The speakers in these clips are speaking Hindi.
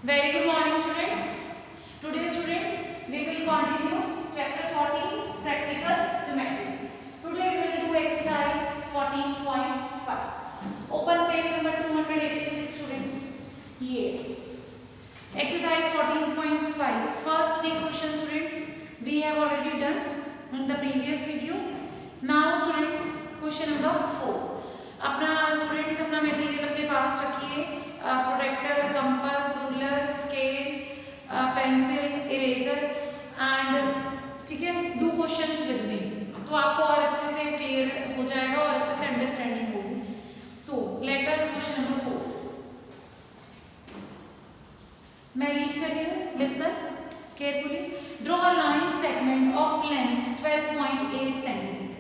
Very good morning, students. Today, students, we will continue chapter 14, practical geometry. Today, we will do exercise 14.5. Open page number 286, students. Yes. Exercise 14.5. First three questions, students, we have already done in the previous video. Now, students, question number 4. अपना स्टूडेंट्स अपना मटेरियल अपने पास रखिए, protector, compass, ruler, scale, pencil, eraser and ठीक है, डू क्वेश्चंस विद मी, तो आपको और अच्छे से क्लियर हो जाएगा और अच्छे से अंडरस्टैंडिंग होगी. So let us question number 4. मैं रीड कर रही हूँ, listen carefully. Draw a line segment of length 12.8 centimetre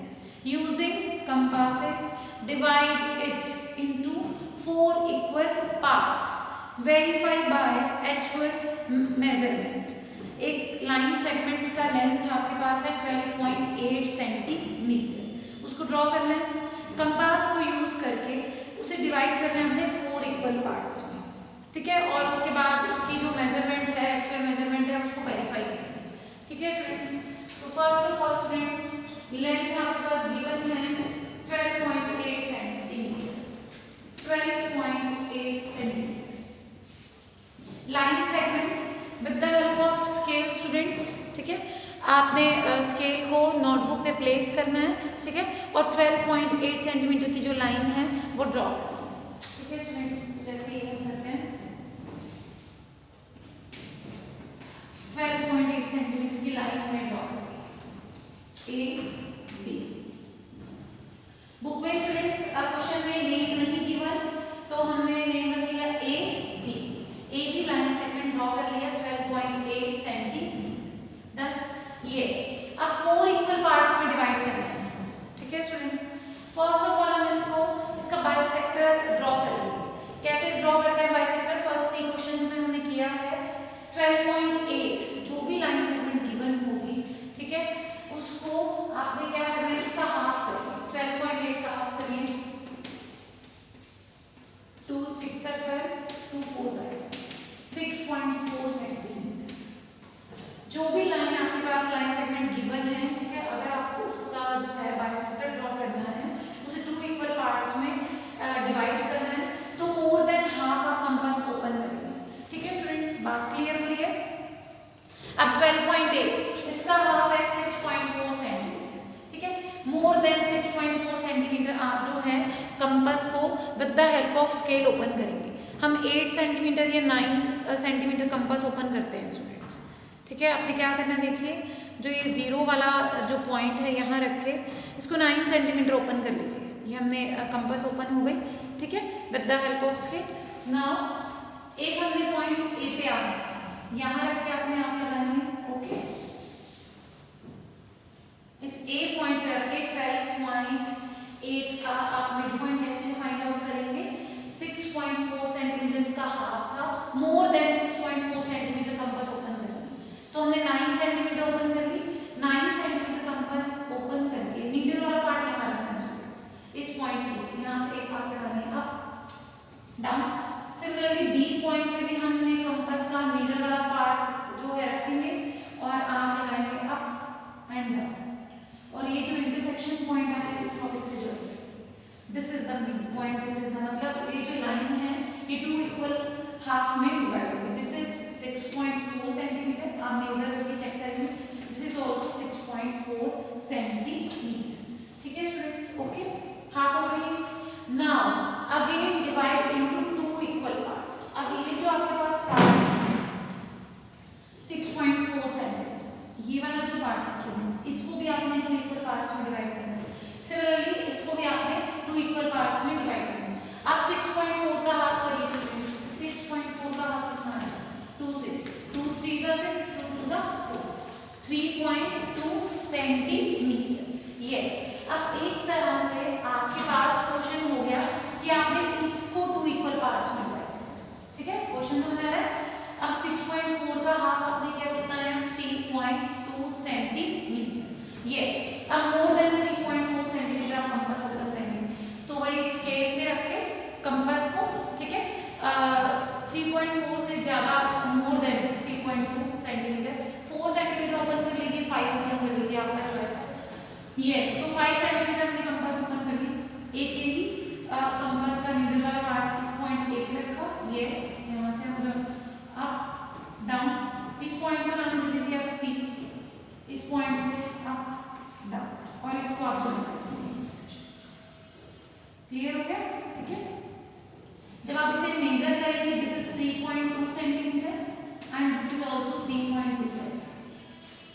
using compasses. Divide it into 4 equal parts. Verify by actual measurement. एक लाइन सेगमेंट का लेंथ आपके पास है 12.8 सेंटीमीटर. उसको ड्रॉ करना है. कंपास को यूज करके उसे डिवाइड करना है अपने 4 इक्वल पार्ट्स में. ठीक है, और उसके बाद उसकी जो मेजरमेंट है, एक्चुअल मेजरमेंट है, उसको वेरीफाई करना है. ठीक है स्टूडेंट्स. तो first of all students, length आपके पास गिवन है 12.8 centimetre. 12.8 centimetre. Line segment with the help of scale students. ठीक है, आपने स्केल को नोटबुक पे प्लेस करना है. ठीक है, और 12.8 सेंटीमीटर की जो लाइन है वो ड्रॉ करना है. ठीक है स्टूडेंट्स, जैसे ये हम करते हैं 12.8 सेंटीमीटर की लाइन हमें ड्रॉ करनी है. A B. बुक में स्टूडेंट्स क्वेश्चन में नेम नहीं गिवन, तो हमने नेम रख लिया A B. A B line segment draw कर लिया 12.8 सेंटीमीटर. डन. यस. अब 4 इक्वल पार्ट्स में डिवाइड करना है इसको. ठीक है स्टूडेंट्स. फर्स्ट ऑफ ऑल हम इसका बाइसेक्टर ड्रॉ करेंगे. कैसे ड्रॉ करते हैं बाइसेक्टर? फर्स्ट 3 क्वेश्चंस में हमने किया है. 12.8 जो भी लाइन सेगमेंट गिवन होगी, ठीक है, उसको आपने क्या करना है, इसका हाफ करिए. 12.8 का हाफ करिए. 2 6 12 2 4 6.4 सेंटीमीटर. जो भी लाइन आपके पास लाइन सेगमेंट गिवन है, ठीक है, अगर आपको उसका जो है बाइसेक्टर ड्रॉ करना है, उसे 2 इक्वल पार्ट्स में डिवाइड करना है, तो मोर देन हाफ आप कंपास ओपन करेंगे. ठीक है स्टूडेंट्स, बात क्लियर हो रही है? अब 12.8 इसका हाफ है 6.4 सेंटीमीटर. ठीक है, मोर देन 6.4 सेंटीमीटर आप जो है कंपास को with the help of scale open करेंगे. हम 8 सेंटीमीटर या 9 सेंटीमीटर कंपास ओपन करते हैं स्टूडेंट्स. ठीक है, आपने क्या करना है, देखिए जो ये 0 वाला जो पॉइंट है यहाँ रख के इसको 9 सेंटीमीटर ओपन कर लीजिए. ये हमने कंपास ओपन हो गई. ठीक है, with the help of scale. Now एक हमने पॉइंट ए पे आना, यहाँ रख के आपने आप लगानी है. ओके, इस ए पॉइंट पे रख के 12.8 का आप मिड पॉइंट कैसे फाइंड आउट करेंगे? 6.4 सेंटीमीटर इसका हाफ था. More than 6.4 centimetre compass open करना, तो हमने 9 सेंटीमीटर ओपन कर ली. 9 सेंटीमीटर कंपास ओपन करके नीडल वाला पार्ट यहाँ रखना है स्टूडेंट्स. इस पॉइंट पे यहाँ से एक आप लगानी है up down. Similarly B point पे भी हमने कंपास का नीडल वाला पार्ट जो है रखेंगे और आप लगाएंगे अप एंड डाउन. और ये जो इंटरसेक्शन पॉइंट है इसको आप इससे जोड़ेंगे. This is the mid point. This is the, मतलब ये जो लाइन है ये 2 इक्वल हाफ में डिवाइड होगी. This is 6.4 centimetre. आप मेजर करके चेक करेंगे. This is also 6.4 centimetre. ठीक है स्टूडेंट्स. ओके, हाफ हो गई. Now again divide into 2 equal parts. अब ये जो आपके पास पार्ट है 6.4 सेंटीमीटर, ये वाला जो पार्ट है स्टूडेंट्स, इसको भी आपने 2 इक्वल पार्ट्स में डिवाइड करना है. सिमिलरली इसको भी आपने 2 इक्वल पार्ट्स में डिवाइड करना है. आप 6.4 का हाफ करिए स्टूडेंट्स. 6.4 का हाफ कितना है? 2 से 2 3 जा 6 2 2 जा 4 3.2 सेंटीमीटर. यस. अब एक तरह से आपके पास क्वेश्चन हो गया कि आपने इसको 2 इक्वल पार्ट्स में डिवाइड करना. ठीक है, क्वेश्चन समझ आ रहा है? अब 6.4 का हाफ आपने क्या कितना है? 3.2 सेंटीमीटर. यस. अब मोर देन 3.4 सेंटीमीटर आप कंपास ओपन करेंगे, तो वही स्केल पे रख के कंपास को, ठीक है, 3.4 से ज़्यादा 5 ओपन कर लीजिए, आपका चॉइस है। यस, तो 5 सेंटीमीटर हमने कंपास ओपन कर ली। एक ये कंपास का नीडल वाला पार्ट इस पॉइंट ए पे रखा। यस, यहाँ से हम जो अप डाउन, इस पॉइंट का नाम दे दीजिए आप सी, इस पॉइंट से अप डाउन, और इसको आप ज्वाइन कर दीजिए। क्लियर हो गया? ठीक है। जब आप इसे मेजर करेंगे, this is 3.2 centimetre and this is also 3.2 centimetre.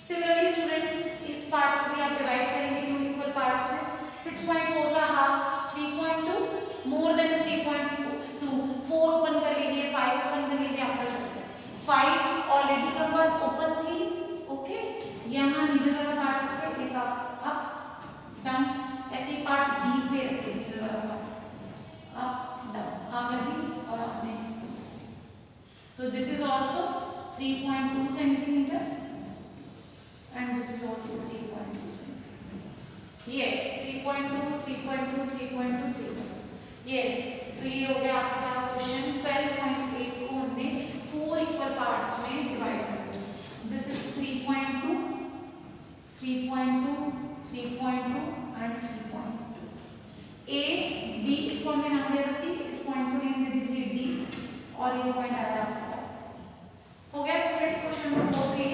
Similarly students, इस पार्ट को भी आप डिवाइड करेंगे 2 इक्वल पार्ट्स में। 6.4 का हाफ 3.2, मोर देन 3.2 4 ओपन कर लीजिए, 5 ओपन कर लीजिए, आपका चॉइस है। 5 ऑलरेडी कंपास ओपन थी, ओके। यहाँ नीडल वाला पार्ट रखे, एक अप डाउन, ऐसे ही पार्ट बी पे रखे नीडल वाला पार्ट अप डाउन, आप लगी और आपने इसको, तो this is also 3.2 centimetre and this is also 3.2 centimetre. Yes, 3.2 3.2 3.2 3.2। Yes, तो ये हो गया आपके पास क्वेश्चन 12.8 को हमने 4 इक्वल पार्ट्स में डिवाइड कर दिया। This is 3.2 3.2 3.2 and 3.2। A B, इस पॉइंट का नाम दिया था सी, इस पॉइंट को नेम दे दीजिए डी, और ये पॉइंट आया आपके पास। हो गया स्टूडेंट क्वेश्चन नंबर 4 के।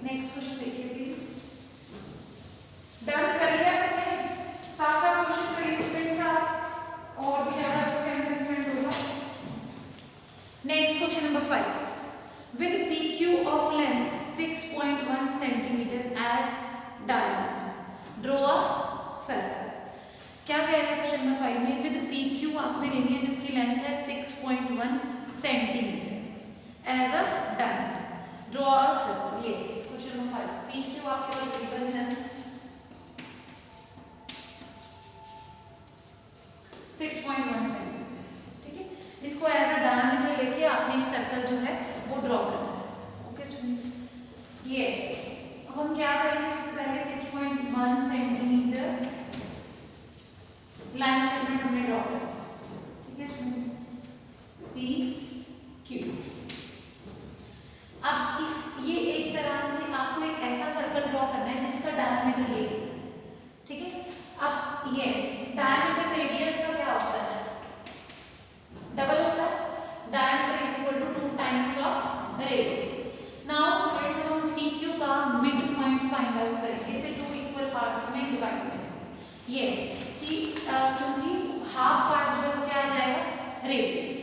नेक्स्ट क्वेश्चन देखिए प्लीज। डन कर लिया सबने? साथ साथ क्वेश्चन करिए स्टूडेंट्स आप, और भी ज्यादा अच्छा इन्वेस्टमेंट होगा। Next question number 5, with PQ of length 6.1 centimetre as diameter draw a circle. क्या कह रहे हैं क्वेश्चन नंबर 5 में? विद PQ आपने लेनी है जिसकी लेंथ है 6.1 centimetre as a diameter draw a circle. Yes, question number 5, PQ आपके पास गिवन है 6.1 सेंटीमीटर, ठीक है। इसको एज अ डायमीटर लेके आपने एक सर्कल जो है वो ड्रॉ करना है। ओके स्टूडेंट्स, यस, अब हम क्या करेंगे? सबसे पहले 6.1 सेंटीमीटर लाइन सेगमेंट हमने ड्रॉ किया, ठीक है स्टूडेंट्स, PQ। अब ये एक तरह से आपको एक ऐसा सर्कल ड्रॉ करना है जिसका डायमीटर ये है, ठीक है। अब यस, डायमीटर रेडियस का क्या होता है? डबल होता है। Diameter is equal to 2 times of radius. Now students, हम PQ का मिड पॉइंट फाइंड आउट करेंगे, इसे 2 इक्वल पार्ट्स में डिवाइड करेंगे। यस, कि क्योंकि हाफ पार्ट जो है वो क्या आ जाएगा? रेडियस।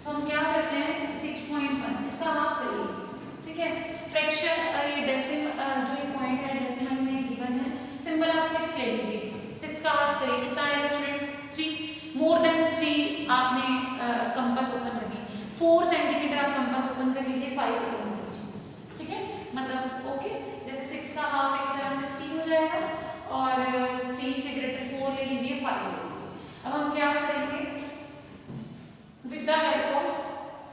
तो हम क्या करते हैं? 6.1 इसका हाफ करिए, ठीक है। फ्रैक्शन ये डेसिम जो ये पॉइंट है डेसिमल में गिवन है, सिंबल आप 6 ले लीजिए। 6 का हाफ करिए, कितना आएगा स्टूडेंट्स? 3। मोर देन 3 आपने कंपास ओपन करनी है। 4 सेंटीमीटर आप कंपास ओपन कर लीजिए, 5 ओपन कर लीजिए, ठीक है। मतलब ओके, जैसे 6 का हाफ एक तरह से 3 हो जाएगा, और 3 से ग्रेटर 4 ले लीजिए, 5 ले लीजिए। अब हम क्या करेंगे? With the help of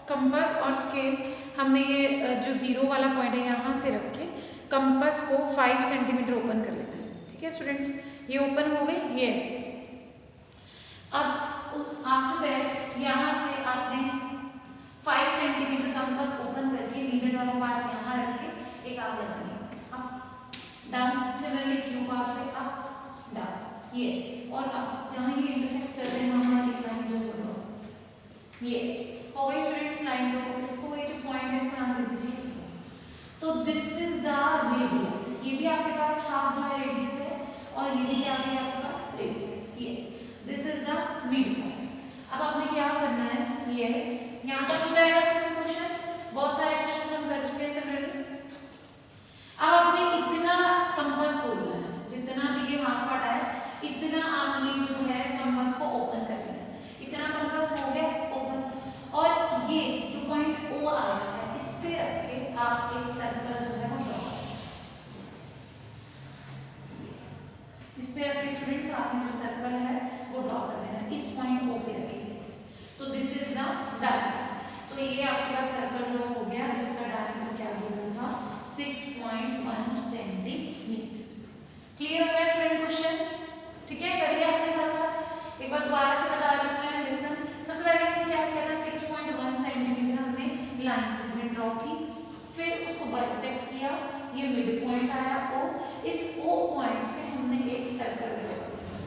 compass और स्केल हमने ये जो 0 वाला पॉइंट है यहाँ से रख के कंपास को 5 सेंटीमीटर ओपन कर लेना है, ठीक है स्टूडेंट्स। ये ओपन हो गई। यस, अब आफ्टर दैट यहाँ से आपने 5 सेंटीमीटर कंपास ओपन करके नीडल वाला पार्ट यहाँ रख के एक आप लगानी है, अप डाउन। सिमिलरली Q बार से अप डाउन। ये और अब जहाँ ये इंटरसेक्ट कर रहे हैं वहाँ एक लाइन जो ड्रॉ। यस, हो गई स्टूडेंट्स लाइन ड्रॉ। इसको ये जो पॉइंट है इसका नाम दे दीजिए। तो दिस इज द रेडियस। ये भी आपके पास हाफ जो है रेडियस है, और ये भी क्या है आपके पास? Radius. Yes, this is the mid point. अब आपने क्या करना है? यस, यहाँ तक हो जाएगा क्वेश्चंस। बहुत सारे क्वेश्चंस हम कर चुके हैं सेपरेटली। अब आपने इतना कंपास खोलना है, जितना भी ये हाफ पार्ट है इतना आपने जो है कंपास को ओपन कर लेना है। इतना कंपास हो गया ओपन, और ये जो पॉइंट O आया है इस पे रख के आप एक सर्कल जो है वो ड्रॉ करें। इस पे रख के स्टूडेंट्स आपने जो सर्कल है वो ड्रॉ कर लेना है, इस पॉइंट O पे रखेंगे। तो दिस इज द डायमीटर। तो ये आपके पास सर्कल ड्रॉ हो गया जिसका डायमीटर क्या गिवन था? 6.1 सेंटीमीटर। क्लियर हो गया स्टूडेंट क्वेश्चन? ठीक है, कर लिया आपने साथ साथ। एक बार दोबारा से बता रही हूँ मैं, लिसन। सबसे पहले हमने क्या किया था? 6.1 सेंटीमीटर हमने लाइन सेगमेंट ड्रॉ की, फिर उसको बाइसेक्ट किया, ये मिड पॉइंट आया O, इस O पॉइंट से हमने एक सर्कल ड्रॉ किया,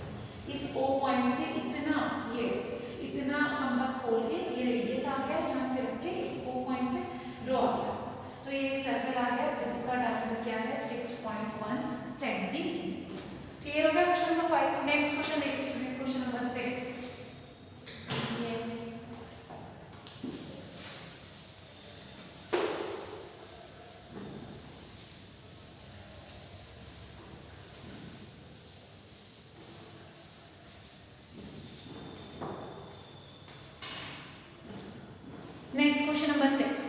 इस O पॉइंट से इतना, यस इतना कंपास खोल के ये रेडियस आ गया, यहाँ से रख के इस O पॉइंट पे ड्रॉ आ सकता, तो ये एक सर्कल आ गया जिसका डायमीटर क्या है 6.1 सेंटीमीटर। क्लियर हो गया क्वेश्चन नंबर 5। नेक्स्ट क्वेश्चन देखिए, question number 6। Yes next question number 6।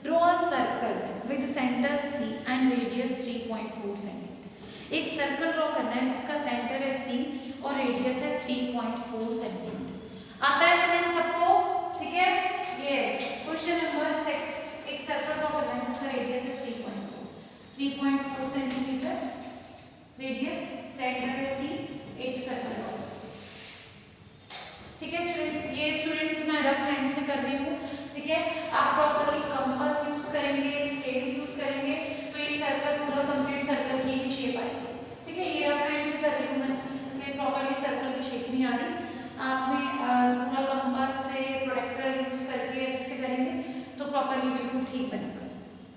Draw a circle with centre C and radius 3.4 centimetre. एक सर्कल ड्रॉ करना है जिसका सेंटर है C और रेडियस है 3.4 सेंटीमीटर। आता है स्टूडेंट सबको? ठीक है, यस। क्वेश्चन नंबर 6, एक सर्कल ड्रॉ करना है जिसका रेडियस है 3.4 सेंटीमीटर, रेडियस, सेंटर है C, एक सर्कल ड्रॉ। ठीक है स्टूडेंट्स, ये स्टूडेंट्स मैं रफ हैंड से कर रही हूँ, ठीक है। आप प्रॉपर्ली कंपास यूज करेंगे, स्केल यूज करेंगे, तो ये सर्कल पूरा कंप्लीट सर्कल की ही शेप आएगी। ठीक है, ये रफ हैंड से कर रही हूँ मैं, इसलिए प्रॉपर्ली सर्कल की शेप नहीं आ रही। आपने पूरा कंपास से प्रोडक्टर यूज करके अच्छे से करेंगे तो प्रॉपर्ली बिल्कुल ठीक बनेगा।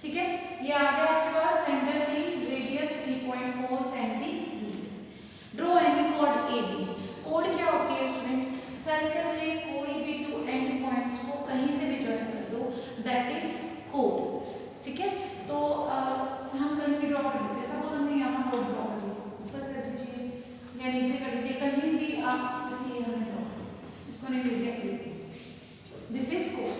ठीक है, ये आ गया आपके पास centre C, radius 3.4 centimetre. Draw any कोड AB। कोड क्या होती है स्टूडेंट? सर्कल के कोई भी टू एंड पॉइंट्स को कहीं से भी ज्वाइन कर दो, दैट इज कोड। ठीक है, तो हम कहीं भी ड्रॉ कर लेते हैं, सपोज हमने यहाँ कोड ड्रॉ कर दिया, ऊपर कर दीजिए या नीचे कर दीजिए, कहीं भी आप किसी हमने ड्रॉ कर, इसको नहीं ले लिया, दिस इज कोड।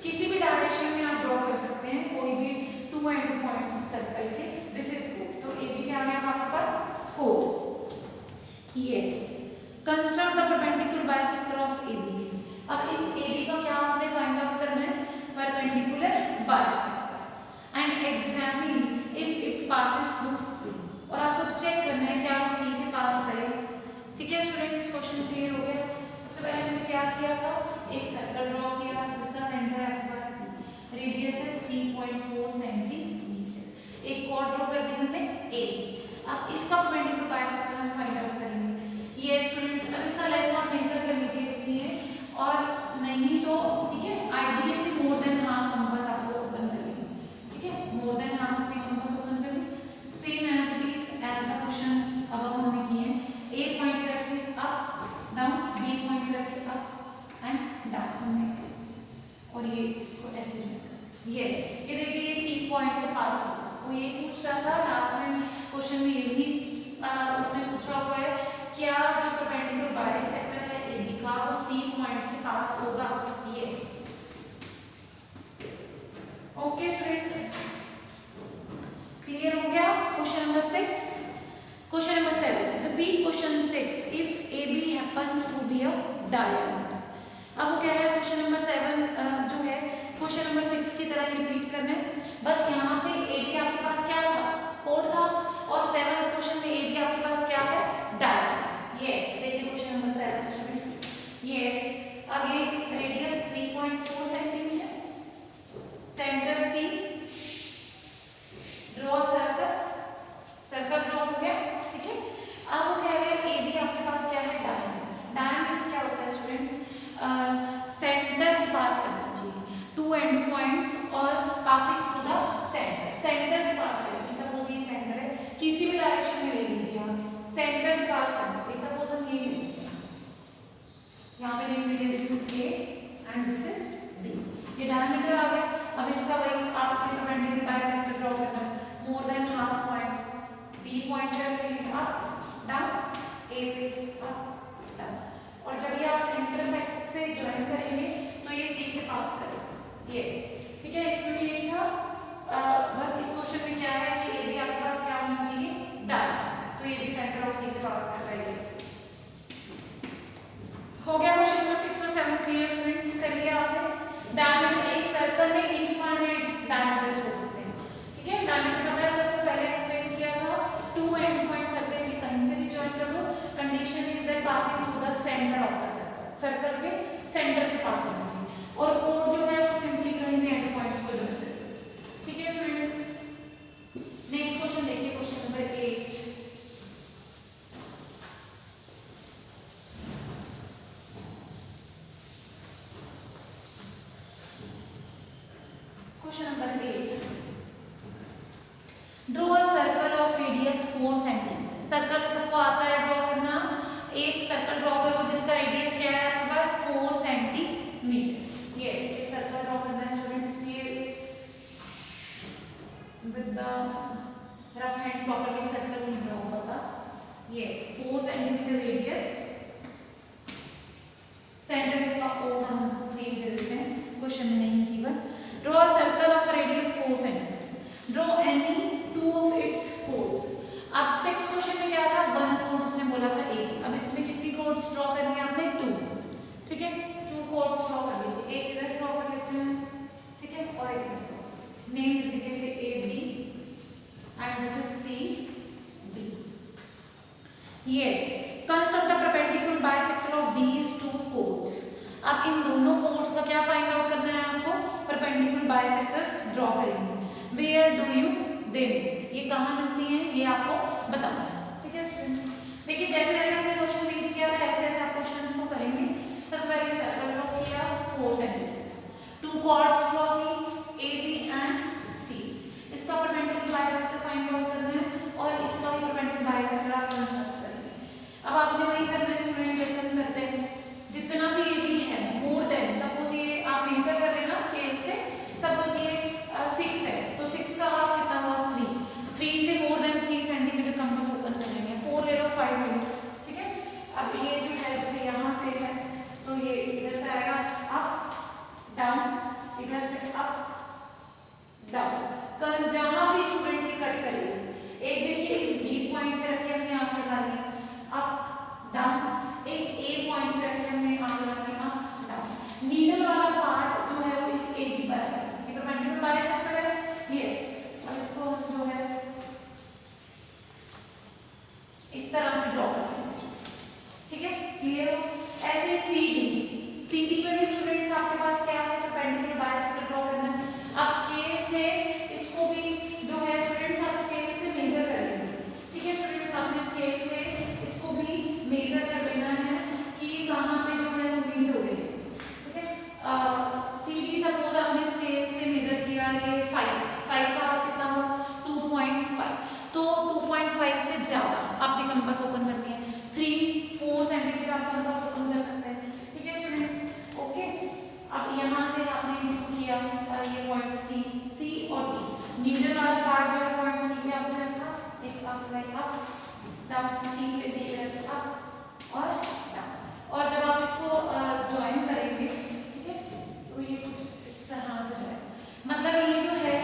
किसी भी डायरेक्शन में आप ड्रॉ कर सकते हैं कोई भी टू एंड पॉइंट्स सर्कल के, दिस इज कोड। तो ए बी क्या आ गया आपके पास? कोड। Yes, construct the perpendicular bisector of AB। अब इस AB का क्या आपने फाइंड आउट करना है? Perpendicular bisector, and examine if it passes through C। और आपको चेक करना है क्या वो C से पास करे। ठीक है स्टूडेंट्स, क्वेश्चन क्लियर हो गया? सबसे पहले हमने क्या किया था, एक सर्कल ड्रॉ किया जिसका सेंटर है आपके पास C, रेडियस है 3.4 सेंटीमीटर, एक कोड ड्रॉ कर दिया हमने A। अब इसका परपेंडिकुलर बाइसेक्टर हम फाइंड आउट करेंगे। ये स्टूडेंट्स, अब इसका लेंथ आप मेजर कर लीजिए कितनी है, और नहीं तो ठीक है ideally more than half compass आपको ओपन कर लेंगे। ठीक है, मोर देन हाफ अपनी कंपास ओपन कर लेंगे, same as it is as the questions अब हमने किए हैं। A पॉइंट रखे अप डाउन, B पॉइंट रखे अप एंड डाउन हमने, और ये इसको ऐसे जोड़। यस, ये देखिए ये C पॉइंट से पास होगा, वो ये पूछ रहा था लास्ट में क्वेश्चन में, ये भी उसने पूछा हुआ है क्या जो परपेंडिकुलर बाइसेक्टर है AB का वो C पॉइंट से पास होगा। यस, ओके स्टूडेंट्स, क्लियर हो गया question number 6। Question number 7, repeat question 6 if AB happens to be a diameter. अब वो कह रहा है क्वेश्चन नंबर 7 जो है क्वेश्चन नंबर 6 की तरह रिपीट करना है, बस यहाँ पे AB आपके पास क्या था? कोड था, और 7th क्वेश्चन में AB आपके पास क्या है? डायमीटर। यस, देखिए question number 7 students. Yes, again radius 3.4 centimetre, centre C, draw circle, circle draw हो गया। ठीक है, अब वो कह रहे हैं AB आपके पास क्या है? डायमीटर। डायमीटर क्या होता है स्टूडेंट्स? सेंटर से पास करना चाहिए, टू एंड पॉइंट्स और passing through the centre, centre से पास करेंगे। सपोज ये सेंटर है, किसी भी डायरेक्शन में ले लीजिए आप, सेंटर से पास करना चाहिए। सपोज हम ये यहाँ पे लिख देंगे this is A and this is B, ये डायमीटर आ गया। अब इसका वही आपके परपेंडिकुलर बाइसेक्टर ड्रॉ करना है, more than half point, B point है अप डाउन, A पे अप डाउन, और जब ये आप इंटरसेक्ट से ज्वाइन करेंगे तो ये C से पास करेगा। यस, ठीक है, इसमें भी यही था। बस इस क्वेश्चन में क्या है कि AB आपके पास क्या होना चाहिए? डायमीटर, तो ये भी सेंटर ऑफ C से पास कर रहा है। हो गया क्वेश्चन नंबर 6 और 7 क्लियर स्टूडेंट्स? करिए आपने। डायमीटर, एक सर्कल में इनफाइनाइट डायमीटर्स हो सकते हैं। ठीक है, डायमीटर पता है सबको, पहले एक्सप्लेन किया था, टू एंड पॉइंट सर्कल के कहीं से भी ज्वाइन कर दो, condition is that passing through the centre of the circle, circle के सेंटर से पास होना चाहिए, और कोड जो है वो सिंपली कहीं भी एंड पॉइंट्स को ज्वाइन कर दो। ठीक है students, next question number 8, draw a circle of radius 4 centimetre. Circle सबको आता है ड्रॉ करना। एक सर्कल ड्रॉ करो जिसका रेडियस क्या है आपके पास 4 सेंटीमीटर। यस, ये सर्कल ड्रॉ करना है स्टूडेंट्स। ये with the rough hand properly circle नहीं ड्रॉ होगा। यस, 4 सेंटीमीटर रेडियस, सेंटर इसका O हम नेम दे देते हैं, क्वेश्चन में नहीं given. Draw a circle of radius 4 centimetre, draw any 2 of its codes. अब 6 क्वेश्चन में क्या था, 1 कोड उसने बोला था A की। अब इसमें कितनी कोड्स ड्रॉ करनी है आपने, 2। ठीक है, 2 कोड्स ड्रॉ कर लीजिए। एक इधर ड्रॉ कर लेते हैं, ठीक है, और एक इधर नेम दे दीजिए फिर AB and this is CB। Yes, construct the perpendicular bisector of these 2 codes. अब इन दोनों कोड्स का क्या फाइंड आउट करना है आपको, परपेंडिकुलर बाइसेक्टर्स ड्रॉ करेंगे। वेयर डू यू दे, ये कहाँ मिलती हैं ये आपको बताना है। ठीक है स्टूडेंट्स, देखिए जैसे जैसे हमने क्वेश्चन रीड किया था ऐसे ऐसे आप क्वेश्चंस को करेंगे। सबसे पहले सर्कल ड्रॉ किया 4 सेंटीमीटर, 2 कॉर्ड्स ड्रॉ की AB एंड C। इसका परपेंडिकुलर बाइसेक्टर फाइंड आउट करना है और इसका भी परपेंडिकुलर बाइसेक्टर आप कंस्ट्रक्ट करेंगे। अब आपने वही करना है स्टूडेंट जैसे हम करते हैं, जितना भी AB है मोर देन, सपोज ये आप मेजर कर लेना स्केल से, सपोज ये 6 है तो 6 का हाफ कितना हुआ 3, 3 से more than 3 centimetre compass open कर लेंगे। 4 ले लो, 5 ले लो, ठीक है। अब ये जो है जैसे यहाँ से है तो ये इधर से आएगा अप डाउन, इधर से अप डाउन, जहाँ भी स्टूडेंट की कट करेंगे। एक देखिए इस B पॉइंट पे रख के हमने आंख लगा ली अप डाउन, एक A पॉइंट पे रख के हमने आंख लगा ली अप डाउन। नीडल वाला पार्ट जो है वो इस AB पर है, ये परपेंडिकुलर बाइसेक्टर है। यस, और इसको हम जो है इस तरह से ड्रॉ करते हैं, ठीक है, क्लियर हो। ऐसे CD में भी स्टूडेंट्स आपके पास क्या है, परपेंडिकुलर बाइसेक्टर ड्रॉ करना है। अब स्केल से इसको भी जो है स्टूडेंट्स आप स्केल से मेजर कर लेंगे। ठीक है स्टूडेंट्स, आपने स्केल से इसको भी मेजर कर लेना है कि कहाँ पे जो है वो मीट हो रही है। ठीक है, CD सपोज आपने स्केल से मेजर किया ये 5 का हाफ कितना हुआ 2.5, तो 2.5 से ज्यादा आपने कंपास ओपन करनी है। 3-4 सेंटीमीटर आप कंपास ओपन कर सकते हैं। ठीक है स्टूडेंट्स, ओके। अब यहाँ से आपने इसको किया ये पॉइंट C और D, नीडल वाला पार्ट जो है पॉइंट C पे आपने रखा, एक आप लाइक अप डाउन, C पे D रखा अप और डाउन। और जब आप इसको ज्वाइन करेंगे, ठीक है, तो ये कुछ इस तरह से जाएगा। मतलब ये जो है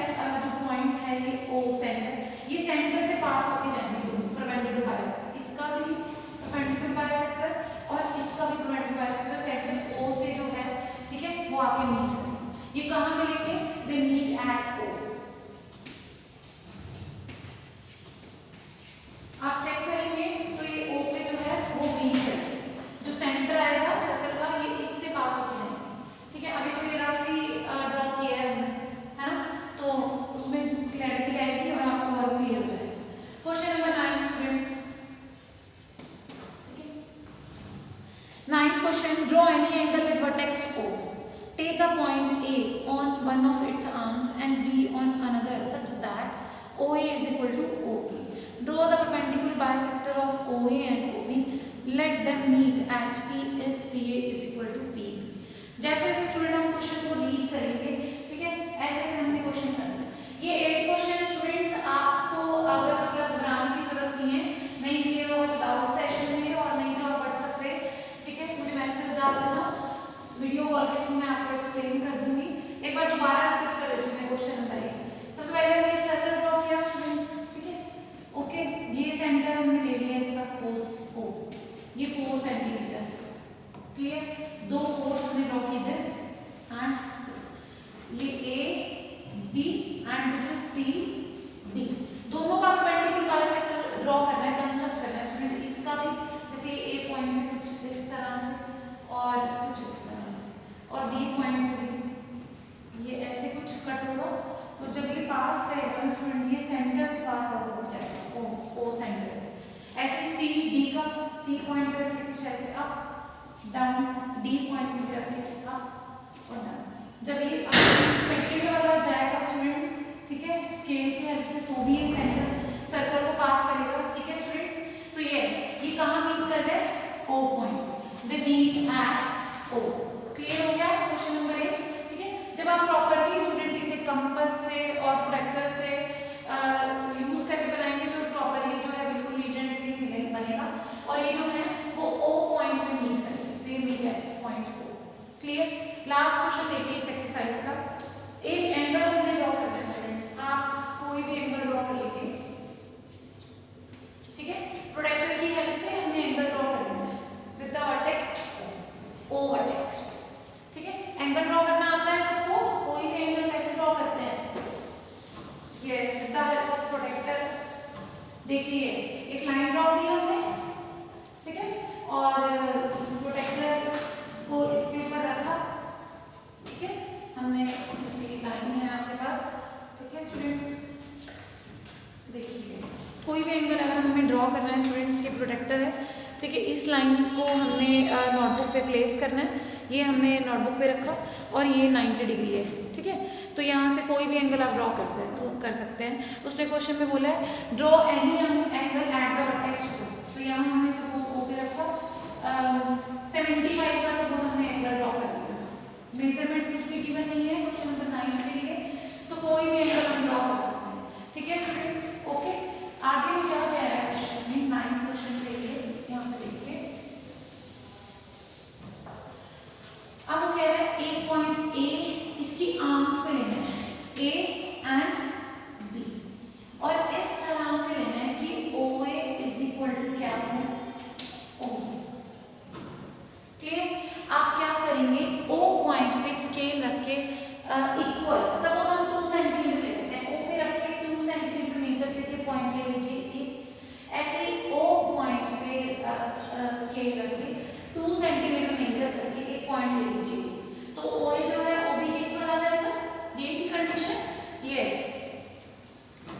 जो पॉइंट है ये O सेंटर, ये सेंटर से पास होके जाएंगे दोनों परपेंडिकुलर बाइसेक्टर, इसका भी परपेंडिकुलर बाइसेक्टर और इसका भी परपेंडिकुलर बाइसेक्टर सेंटर O से जो है, ठीक है, वो आके मीट करेंगे। ये कहाँ मिलेंगे, दे मीट एट O। आप चेक करेंगे तो ये O पे जो है वो मीट करेंगे, जो सेंटर आएगा सर्कल का ये इससे पास होके जाएंगे। ठीक है, अभी तो ये रफ ही ड्रॉ किया है हमने, है ना, तो उसमें क्लैरिटी आएगी और आपको और क्लियर हो जाएगा। क्वेश्चन नंबर 9 स्टूडेंट्स, ठीक है, 9th question, draw any angle with vertex O, take a point A on one of its arms and B on another such that OA is equal to OB. Draw the perpendicular bisector of OA and OB. Let them meet at P is PA is equal to PB. जैसे जैसे स्टूडेंट हम क्वेश्चन को रीड करेंगे, ठीक है, ऐसे ऐसे हमने क्वेश्चन करना है। ये 8 क्वेश्चन स्टूडेंट्स आपको अगर मतलब घबराने की जरूरत नहीं है, नहीं क्लियर हो तो डाउट सेशन में और नहीं तो आप व्हाट्सएप पे, ठीक है, मुझे मैसेज डाल देना, वीडियो कॉल के थ्रू मैं आपको एक्सप्लेन कर दूंगी। एक बार दोबारा रिपीट कर देती हूँ मैं क्वेश्चन नंबर 1। सबसे पहले हमने एक सर्कल ड्रॉ किया स्टूडेंट्स, ठीक है, ओके, ये सेंटर हमने ले लिया इसका सपोज O, ये 4 सेंटीमीटर, क्लियर, 2 कोर्स हमने ड्रॉ की, दिस एंड दिस, ये A B and this is C D। दोनों का परपेंडिकुलर बाइसेक्टर ड्रॉ करना है, कंस्ट्रक्ट करना है स्टूडेंट। इसका भी जैसे A पॉइंट से कुछ इस तरह से और कुछ इस तरह से, और B पॉइंट से भी ये ऐसे कुछ कट होगा, तो जब ये पास करेगा स्टूडेंट ये सेंटर से पास आउट हो जाएगा O सेंटर से। ऐसे C D का C पॉइंट पे रखे कुछ ऐसे अप डाउन, D पॉइंट पे रखे अप और डाउन। जब ये सेकंड वाला जाएगा से तो भी ये सेंटर सर्कल को पास करेगा। ठीक है स्टूडेंट्स, तो यस ये कहाँ मीट कर रहे हैं, O point, they meet at O। Clear हो गया क्वेश्चन नंबर 8। ठीक है, जब आप प्रॉपरली स्टूडेंट इसे कंपास से और प्रोट्रैक्टर से यूज करके बनाएंगे तो प्रॉपरली जो है बिल्कुल नीट एंड क्लीन बनेगा। और ये जो है वो O पॉइंट पे मीट करेंगे, they meet at point O। Clear. Last question देखिए इस एक्सरसाइज का। एक एंगल हमने ड्रॉ करना है स्टूडेंट्स, आप कोई भी एंगल ड्रॉ कर लीजिए। ठीक है, प्रोट्रैक्टर की हेल्प से हमने एंगल ड्रॉ कर लेना है with the vertex O vertex. ठीक है, एंगल ड्रॉ करना आता है सबको, कोई भी एंगल कैसे ड्रॉ करते हैं, yes with the help of protractor. देखिए एक लाइन ड्रॉ की हमने, ठीक है, और प्रोट्रैक्टर को इसके ऊपर रखा। ठीक है, हमने इसी लाइन है आपके पास। ठीक है स्टूडेंट्स, देखिए कोई भी एंगल अगर हमें ड्रॉ करना है स्टूडेंट्स, ये प्रोट्रैक्टर है। ठीक है, इस लाइन को हमने नोटबुक पे प्लेस करना है, ये हमने नोटबुक पे रखा और ये 90 डिग्री है। ठीक है, तो यहाँ से कोई भी एंगल आप ड्रॉ कर सकते हैं। उसने क्वेश्चन में बोला है draw any angle at the vertex O। तो यहाँ हमने सपोज O पे रखा, 75 का सपोज हमने एंगल ड्रॉ कर दिया। मेजरमेंट कुछ भी गिवन नहीं है क्वेश्चन नंबर 9 के लिए, तो कोई भी एंगल हम ड्रॉ कर सकते हैं। ठीक है स्टूडेंट्स, ओके। आगे क्या कह रहा है क्वेश्चन में, 9 क्वेश्चन के लिए यहाँ पे देखिए। अब वो कह रहा है एक पॉइंट A, इसकी आर्म्स पे लेना है A एंड B, और इस तरह से लेना है कि OA इज इक्वल टू क्या है, O। क्लियर। आप क्या करेंगे, O पॉइंट पे स्केल रख के इक्वल, सपोज हम 2 सेंटीमीटर ले लेते हैं, O पे रख के 2 सेंटीमीटर मेजर करके पॉइंट ले लीजिए A। ऐसे ही O पॉइंट पे स्केल रख के 2 सेंटीमीटर मेजर करके एक पॉइंट ले लीजिए, तो OA जो है OB के इक्वल आ जाएगा। ये थी कंडीशन, यस।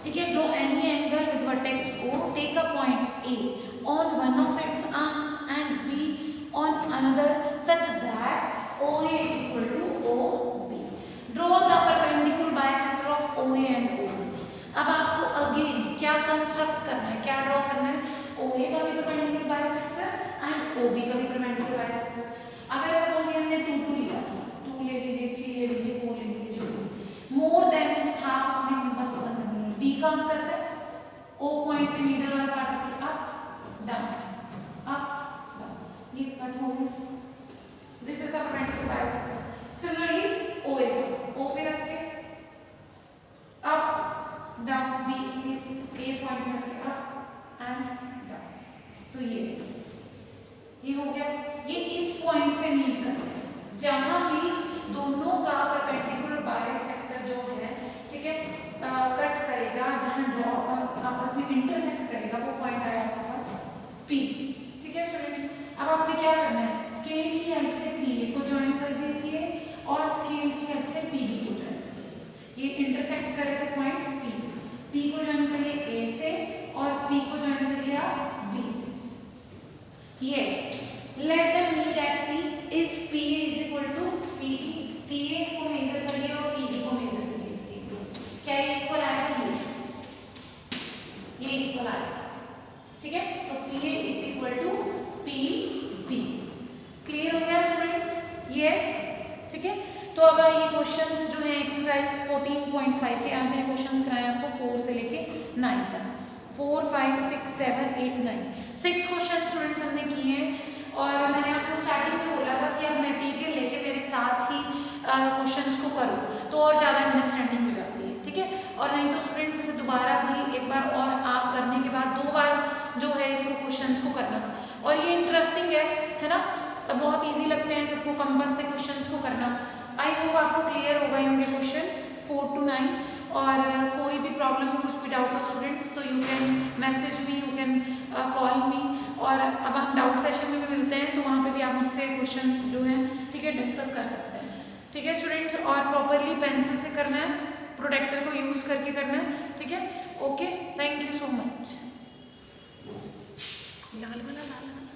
ठीक है, draw any angle with vertex O, take a point A on one of its arms and B on another such that OA is equal to OB. Draw the perpendicular bisector of OA and OB. अब आपको अगेन क्या कंस्ट्रक्ट करना है, क्या ड्रॉ करना है, OA का भी परपेंडिकुलर बाइसेक्टर एंड OB का भी परपेंडिकुलर बाइसेक्टर। अगर सपोज हमने 2 लिया था, 2 ले लीजिए, 3 ले लीजिए, 4 ले लीजिए, मोर देन हाफ अपने कंपास को बंद करनी है। B काम करता है O पॉइंट पे नीडल वाला पार्ट रखिए, अप डाउन अप डाउन, ये कट हो गया। This is the perpendicular bisector. Similarly OA O पे रख के अप डाउन, B इस A पॉइंट में रखे अप एंड डाउन, तो ये हो गया। ये इस पॉइंट पे मीट करते हैं जहां भी दोनों का परपेंडिकुलर बाइसेक्टर जो है, ठीक है, कट करेगा, जहां ड्रॉ आपस में इंटरसेक्ट करेगा, वो पॉइंट आया आपके पास P। ठीक है स्टूडेंट्स, अब आपने क्या करना है, स्केल की हेल्प से PA को ज्वाइन कर दीजिए और स्केल की हेल्प से PB को ज्वाइन कर दीजिए। ये इंटरसेक्ट करेगा पॉइंट P को ज्वाइन करिए A से और P को ज्वाइन करिए आप B से। Yes, let them meet at P. Is PA is equal to PB? PA को मेजर करिए और PB को मेजर करिए, इसके क्या ये इक्वल आएगा? Yes, ये इक्वल आएगा। ठीक है, तो PA is equal to PB। Clear हो गया स्टूडेंट्स? यस, ठीक है। तो अब ये क्वेश्चंस जो है एक्सरसाइज 14.5 के, आज मैंने क्वेश्चंस कराए आपको 4 से लेके 9 तक, 4, 5, 6, 7, 8, 9, 6 क्वेश्चन स्टूडेंट्स हमने किए हैं। और मैंने आपको स्टार्टिंग में बोला था कि आप मटेरियल लेके मेरे साथ ही क्वेश्चंस को करो तो और ज़्यादा अंडरस्टैंडिंग हो जाती है। ठीक है, और नहीं तो स्टूडेंट्स इसे दोबारा भी एक बार और आप करने के बाद 2 बार जो है इसको क्वेश्चंस को करना, और ये इंटरेस्टिंग है ना, बहुत ईजी लगते हैं सबको कंपास से क्वेश्चंस को करना। आई होप आपको क्लियर हो गए होंगे क्वेश्चन 4 to 9। और कोई भी प्रॉब्लम हो, कुछ भी डाउट हो स्टूडेंट्स, तो you can message me, you can call मी। और अब हम डाउट सेशन में भी मिलते हैं, तो वहाँ पे भी आप मुझसे क्वेश्चंस जो हैं, ठीक है, डिस्कस कर सकते हैं। ठीक है स्टूडेंट्स, और प्रॉपरली पेंसिल से करना है, प्रोटेक्टर को यूज़ करके करना है। ठीक है, okay, thank you so much. लाल वाला लाल वाला